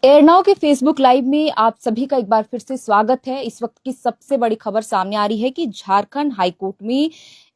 एयरनाउ के Facebook live में आप सभी का एक बार फिर से स्वागत है। इस वक्त की सबसे बड़ी खबर सामने आ रही है कि झारखंड हाईकोर्ट में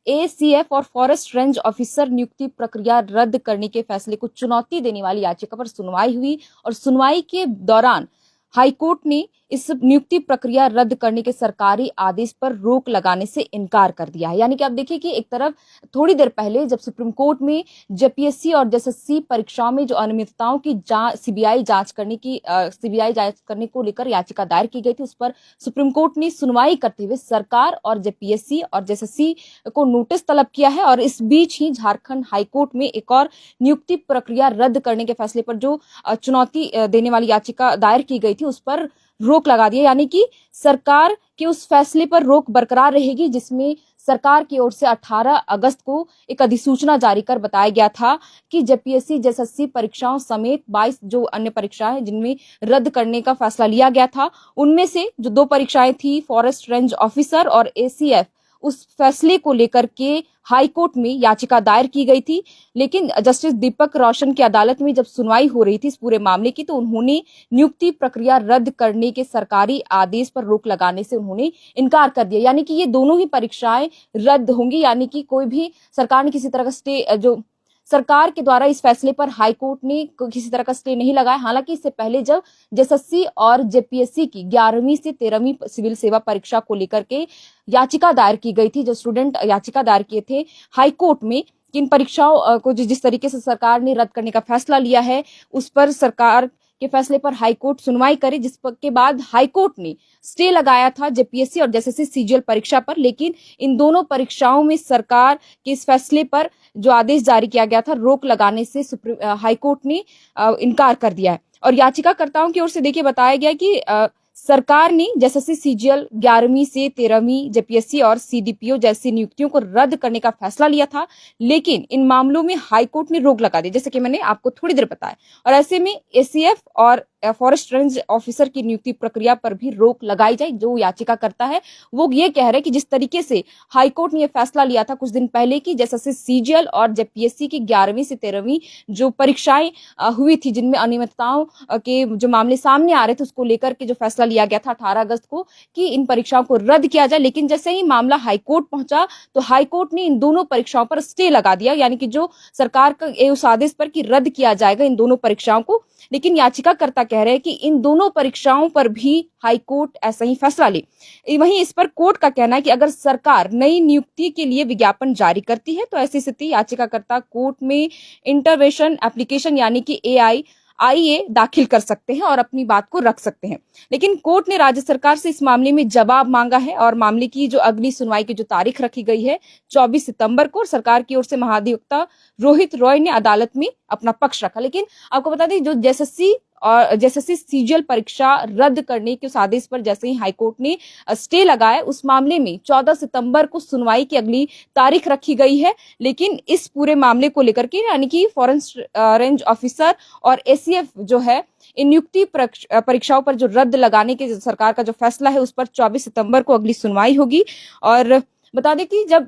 एसीएफ और फॉरेस्ट रेंज ऑफिसर नियुक्ति प्रक्रिया रद्द करने के फैसले को चुनौती देने वाली याचिका पर सुनवाई हुई और सुनवाई के दौरान हाईकोर्ट ने इस नियुक्ति प्रक्रिया रद्द करने के सरकारी आदेश पर रोक लगाने से इनकार कर दिया है। यानी कि आप देखिए कि एक तरफ थोड़ी देर पहले जब सुप्रीम कोर्ट में जेपीएससी और जेएसएससी परीक्षाओं में जो अनियमितताओं की सीबीआई जांच करने को लेकर याचिका दायर की गई थी, उस पर सुप्रीम कोर्ट ने सुनवाई करते हुए सरकार और जेपीएससी और जेएसएससी को नोटिस तलब किया है। और इस बीच ही झारखंड हाईकोर्ट में एक और नियुक्ति प्रक्रिया रद्द करने के फैसले पर जो चुनौती देने वाली याचिका दायर की गई थी, उस पर रोक लगा दिया। यानी कि सरकार के उस फैसले पर रोक बरकरार रहेगी जिसमें सरकार की ओर से 18 अगस्त को एक अधिसूचना जारी कर बताया गया था कि जेपीएससी जेएसएससी परीक्षाओं समेत 22 जो अन्य परीक्षाएं जिनमें रद्द करने का फैसला लिया गया था, उनमें से जो 2 परीक्षाएं थी फॉरेस्ट रेंज ऑफिसर और एसीएफ, उस फैसले को लेकर के हाई कोर्ट में याचिका दायर की गई थी। लेकिन जस्टिस दीपक रोशन की अदालत में जब सुनवाई हो रही थी इस पूरे मामले की, तो उन्होंने नियुक्ति प्रक्रिया रद्द करने के सरकारी आदेश पर रोक लगाने से उन्होंने इनकार कर दिया। यानी कि ये दोनों ही परीक्षाएं रद्द होंगी। यानी कि कोई भी सरकार ने किसी तरह का स्टे जो सरकार के द्वारा इस फैसले पर हाईकोर्ट ने किसी तरह का स्टे नहीं लगाया। हालांकि इससे पहले जब जेएसएससी और जेपीएससी की 11वीं से 13वीं सिविल सेवा परीक्षा को लेकर के याचिका दायर की गई थी, जो स्टूडेंट याचिका दायर किए थे हाईकोर्ट में, इन परीक्षाओं को जिस तरीके से सरकार ने रद्द करने का फैसला लिया है, उस पर सरकार के फैसले पर हाईकोर्ट सुनवाई करे, जिसके बाद हाईकोर्ट ने स्टे लगाया था जेपीएससी और जेएसएससी सीजीएल परीक्षा पर। लेकिन इन दोनों परीक्षाओं में सरकार के इस फैसले पर जो आदेश जारी किया गया था रोक लगाने से हाईकोर्ट ने इनकार कर दिया है। और याचिकाकर्ताओं की ओर से देखिए बताया गया कि सरकार ने जेएसएससी सीजीएल 11वीं से 13वीं जेपीएससी और सीडीपीओ जैसी नियुक्तियों को रद्द करने का फैसला लिया था, लेकिन इन मामलों में हाईकोर्ट ने रोक लगा दी, जैसे कि मैंने आपको थोड़ी देर बताया। और ऐसे में एसीएफ और फॉरेस्ट रेंज ऑफिसर की नियुक्ति प्रक्रिया पर भी रोक लगाई जाए। जो याचिका करता है वो ये कह रहे हैं कि जिस तरीके से हाईकोर्ट ने यह फैसला लिया था कुछ दिन पहले की जैसे सीजीएल और जेपीएससी की 11वीं से 13वीं जो परीक्षाएं हुई थी जिनमें अनियमितताओं के जो मामले सामने आ रहे थे, उसको लेकर के जो फैसला लिया गया था 18 अगस्त को कि इन परीक्षाओं को रद्द किया जाए। लेकिन जैसे ही मामला हाईकोर्ट पहुंचा तो हाईकोर्ट ने इन दोनों परीक्षाओं पर स्टे लगा दिया, यानी कि जो सरकार का उस आदेश पर कि रद्द किया जाएगा इन दोनों परीक्षाओं को। लेकिन याचिकाकर्ता कह रहे हैं कि इन दोनों परीक्षाओं पर भी हाईकोर्ट ऐसा ही फैसला ले। वहीं इस पर कोर्ट का कहना है कि अगर सरकार नई नियुक्ति के लिए विज्ञापन जारी करती है तो ऐसी स्थिति याचिकाकर्ता कोर्ट में इंटरवेंशन एप्लीकेशन यानी कि आईए दाखिल कर सकते हैं और अपनी बात को रख सकते हैं। लेकिन कोर्ट ने राज्य सरकार से इस मामले में जवाब मांगा है और मामले की जो अगली सुनवाई की जो तारीख रखी गई है 24 सितंबर को, सरकार की ओर से महाधिवक्ता रोहित रॉय ने अदालत में अपना पक्ष रखा। लेकिन आपको बता दें जो जेएसएससी सीजीएल परीक्षा रद्द करने के उस आदेश पर जैसे ही हाईकोर्ट ने स्टे लगाया, उस मामले में 14 सितंबर को सुनवाई की अगली तारीख रखी गई है। लेकिन इस पूरे मामले को लेकर के यानी कि फॉरेस्ट रेंज ऑफिसर और एसीएफ जो है इन नियुक्ति परीक्षाओं पर जो रद्द लगाने के सरकार का जो फैसला है उस पर 24 सितंबर को अगली सुनवाई होगी। और बता दें कि जब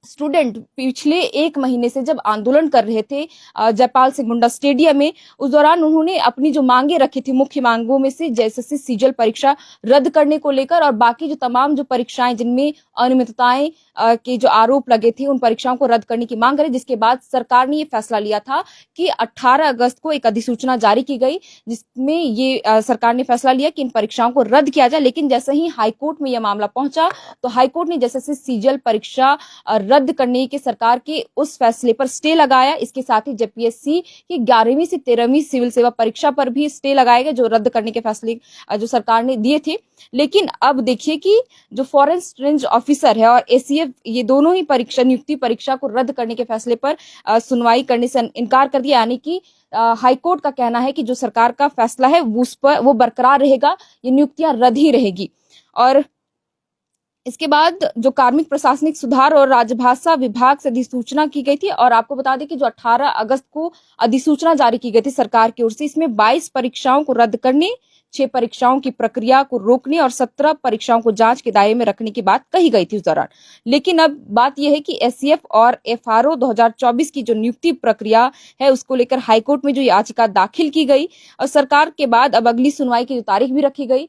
स्टूडेंट पिछले 1 महीने से जब आंदोलन कर रहे थे जयपाल सिंह मुंडा स्टेडियम में, उस दौरान उन्होंने अपनी जो मांगे रखी थी मुख्य मांगों में से जेएसएससी सीजीएल परीक्षा रद्द करने को लेकर और बाकी जो तमाम जो परीक्षाएं जिनमें अनियमितताएं के जो आरोप लगे थे उन परीक्षाओं को रद्द करने की मांग करी, जिसके बाद सरकार ने ये फैसला लिया था कि 18 अगस्त को एक अधिसूचना जारी की गई जिसमें ये सरकार ने फैसला लिया कि इन परीक्षाओं को रद्द किया जाए। लेकिन जैसे ही हाईकोर्ट में यह मामला पहुंचा तो हाईकोर्ट ने जेएसएससी सीजीएल परीक्षा रद्द करने के सरकार के उस फैसले पर स्टे लगाया। इसके साथ ही जेपीएससी की 11वीं से 13वीं सिविल सेवा परीक्षा पर भी स्टे लगाए गए जो रद्द करने के फैसले जो सरकार ने दिए थे। लेकिन अब देखिए कि जो फॉरेस्ट रेंज ऑफिसर है और एसीएफ, ये दोनों ही परीक्षा नियुक्ति परीक्षा को रद्द करने के फैसले पर सुनवाई करने से इनकार कर दिया। यानी कि हाईकोर्ट का कहना है कि जो सरकार का फैसला है उस पर वो बरकरार रहेगा, ये नियुक्तियां रद्द ही रहेगी। और इसके बाद जो कार्मिक प्रशासनिक सुधार और राजभाषा विभाग से अधिसूचना की गई थी, और आपको बता दें कि जो 18 अगस्त को अधिसूचना जारी की गई थी सरकार की ओर से, इसमें 22 परीक्षाओं को रद्द करने, 6 परीक्षाओं की प्रक्रिया को रोकने और 17 परीक्षाओं को जांच के दायरे में रखने की बात कही गई थी उस दौरान। लेकिन अब बात यह है कि एससीएफ और एफआरओ 2024 की जो नियुक्ति प्रक्रिया है उसको लेकर हाईकोर्ट में जो याचिका दाखिल की गई और सरकार के बाद अब अगली सुनवाई की तारीख भी रखी गई।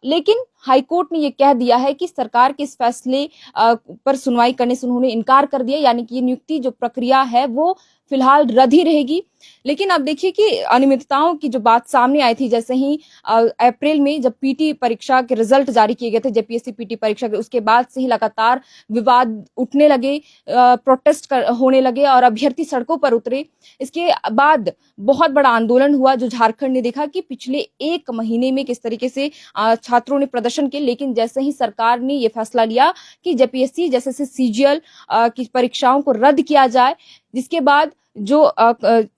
लेकिन हाईकोर्ट ने यह कह दिया है कि सरकार के इस फैसले पर सुनवाई करने से उन्होंने इनकार कर दिया, यानी कि ये नियुक्ति जो प्रक्रिया है वो फिलहाल रद्द ही रहेगी। लेकिन अब देखिए कि अनियमितताओं की जो बात सामने आई थी, जैसे ही अप्रैल में जब पीटी परीक्षा के रिजल्ट जारी किए गए थे, जेपीएससी पीटी परीक्षा के, उसके बाद से ही लगातार विवाद उठने लगे, प्रोटेस्ट होने लगे और अभ्यर्थी सड़कों पर उतरे। इसके बाद बहुत बड़ा आंदोलन हुआ जो झारखंड ने देखा कि पिछले 1 महीने में किस तरीके से छात्रों ने प्रदर्शन किए। लेकिन जैसे ही सरकार ने यह फैसला लिया कि जेपीएससी जैसे सीजीएल की परीक्षाओं को रद्द किया जाए, जिसके बाद जो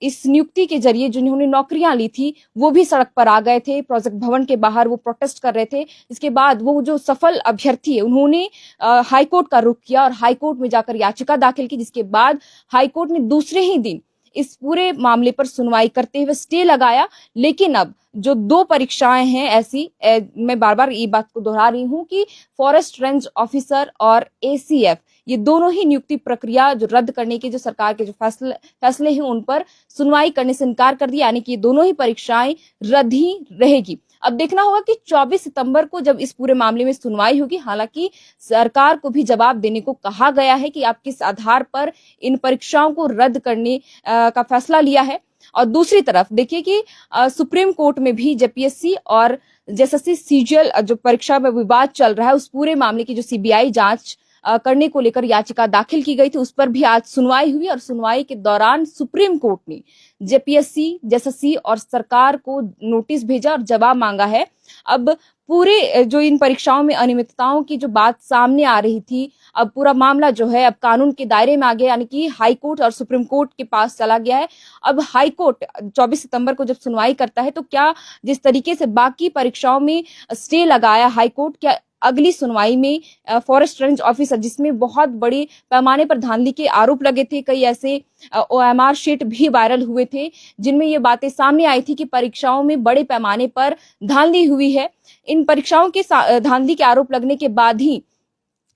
इस नियुक्ति के जरिए जिन्होंने नौकरियां ली थी वो भी सड़क पर आ गए थे, प्रोजेक्ट भवन के बाहर वो प्रोटेस्ट कर रहे थे। इसके बाद वो जो सफल अभ्यर्थी है उन्होंने हाईकोर्ट का रुख किया और हाईकोर्ट में जाकर याचिका दाखिल की, जिसके बाद हाईकोर्ट ने दूसरे ही दिन इस पूरे मामले पर सुनवाई करते हुए स्टे लगाया। लेकिन अब जो 2 परीक्षाएं हैं ऐसी, मैं बार बार ये बात को दोहरा रही हूं कि फॉरेस्ट रेंज ऑफिसर और एसीएफ, ये दोनों ही नियुक्ति प्रक्रिया जो रद्द करने के जो सरकार के जो फैसले हैं उन पर सुनवाई करने से इनकार कर दिया, यानी कि ये दोनों ही परीक्षाएं रद्द ही रहेगी। अब देखना होगा कि 24 सितंबर को जब इस पूरे मामले में सुनवाई होगी, हालांकि सरकार को भी जवाब देने को कहा गया है कि आप किस आधार पर इन परीक्षाओं को रद्द करने का फैसला लिया है। और दूसरी तरफ देखिए कि सुप्रीम कोर्ट में भी जेपीएससी और जेएसएससी सीजीएल जो परीक्षा में विवाद चल रहा है उस पूरे मामले की जो सीबीआई जांच करने को लेकर याचिका दाखिल की गई थी, उस पर भी आज सुनवाई हुई और सुनवाई के दौरान सुप्रीम कोर्ट ने जेपीएससी, जेएसएससी और सरकार को नोटिस भेजा और जवाब मांगा है। अब पूरे जो इन परीक्षाओं में अनियमितताओं की जो बात सामने आ रही थी, अब पूरा मामला जो है अब कानून के दायरे में आ गया, यानी कि हाई कोर्ट और सुप्रीम कोर्ट के पास चला गया है। अब हाई कोर्ट 24 सितंबर को जब सुनवाई करता है तो क्या जिस तरीके से बाकी परीक्षाओं में स्टे लगाया हाई कोर्ट, क्या अगली सुनवाई में फॉरेस्ट रेंज ऑफिसर, जिसमें बहुत बड़े पैमाने पर धांधली के आरोप लगे थे, कई ऐसे ओएमआर शीट भी वायरल हुए थे जिनमें ये बातें सामने आई थी कि परीक्षाओं में बड़े पैमाने पर धांधली हुई है। इन परीक्षाओं के धांधली के आरोप लगने के बाद ही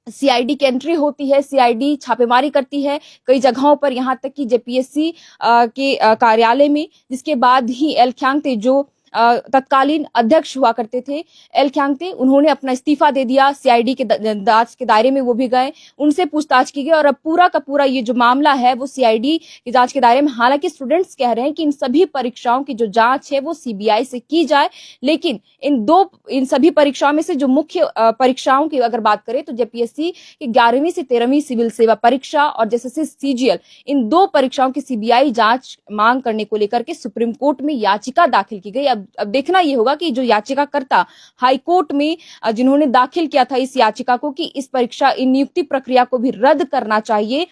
सीआईडी की एंट्री होती है, सीआईडी छापेमारी करती है कई जगहों पर, यहाँ तक कि जेपीएससी के कार्यालय में, जिसके बाद ही एल ख्यांगते जो तत्कालीन अध्यक्ष हुआ करते थे, एल ख्यांगते, उन्होंने अपना इस्तीफा दे दिया। सीआईडी के जांच के दायरे में वो भी गए, उनसे पूछताछ की गई और अब पूरा का पूरा ये जो मामला है वो सीआईडी की जांच के दायरे में। हालांकि स्टूडेंट्स कह रहे हैं कि इन सभी परीक्षाओं की जो जांच है वो सीबीआई से की जाए, लेकिन इन सभी परीक्षाओं में से जो मुख्य परीक्षाओं की अगर बात करें तो जेपीएससी की 11वीं से 13वीं सिविल सेवा परीक्षा और जेएसएससी सीजीएल, इन 2 परीक्षाओं की सीबीआई जांच मांग करने को लेकर के सुप्रीम कोर्ट में याचिका दाखिल की गई। अब देखना यह होगा कि जो याचिकाकर्ता हाई कोर्ट में जिन्होंने दाखिल किया था इस याचिका को कि इस परीक्षा, इन नियुक्ति प्रक्रिया को भी रद्द करना चाहिए,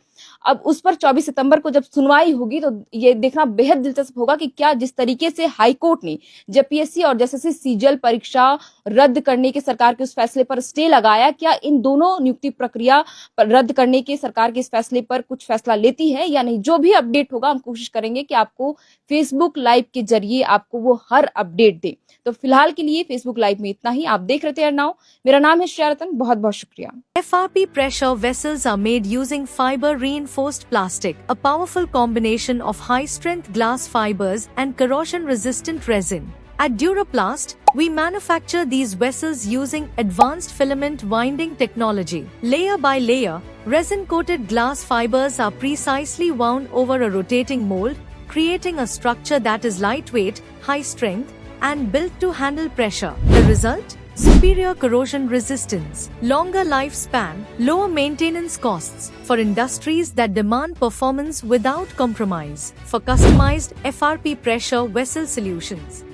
अब उस पर 24 सितंबर को जब सुनवाई होगी तो ये देखना बेहद दिलचस्प होगा कि क्या जिस तरीके से हाई कोर्ट ने जेपीएससी और जेएसएससी सीजीएल परीक्षा रद्द करने के सरकार के उस फैसले पर स्टे लगाया, क्या इन दोनों नियुक्ति प्रक्रिया पर रद्द करने के सरकार के इस फैसले पर कुछ फैसला लेती है या नहीं। जो भी अपडेट होगा हम कोशिश करेंगे कि आपको फेसबुक लाइव के जरिए आपको वो हर अपडेट दे। तो फिलहाल के लिए फेसबुक लाइव में इतना ही। आप देख रहे थे अर्नाव, मेरा नाम है श्रेया रतन, बहुत बहुत शुक्रिया। FRP pressure vessels are made using fiber reinforced plastic, a powerful combination of high-strength glass fibers and corrosion-resistant resin. At Duraplast, we manufacture these vessels using advanced filament winding technology. Layer by layer, resin-coated glass fibers are precisely wound over a rotating mold, creating a structure that is lightweight, high-strength, and built to handle pressure. The result? Superior corrosion resistance, longer lifespan, lower maintenance costs for industries that demand performance without compromise. For customized FRP pressure vessel solutions,